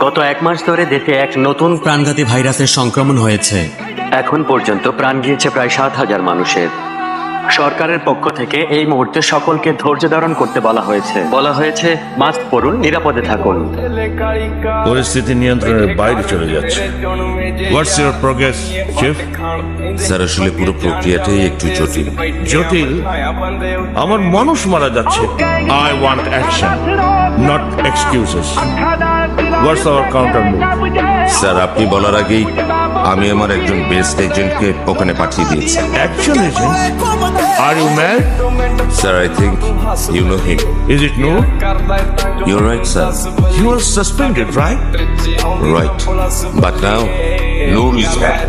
গত 1 মাস ধরে দেশে এক নতুন প্রাণঘাতী ভাইরাসের সংক্রমণ হয়েছে। এখন পর্যন্ত প্রাণ গিয়েছে প্রায় 7,000 মানুষের। সরকারের পক্ষ থেকে এই মুহূর্তে সকলকে ধৈর্য ধারণ করতে বলা হয়েছে মাস্ক পরুন, নিরাপদে থাকুন। পরিস্থিতি নিয়ন্ত্রণের বাইরে চলে যাচ্ছে। What's your progress chief? Sir আসলে পুরো প্রক্রিয়াটাই একটু জটিল। জটিল? আমার মানুষ মারা যাচ্ছে। I want action, not excuses. What's our counter move? Sir আপনি বলার আগেই আমি আমার একজন বেস্ট এজেন্টকে ওখানে পাঠিয়ে দিয়েছি। Action agent? Are you mad? Sir I think you know him. Is it no? You right sir. He was suspended, right? Right, but now Noor is back.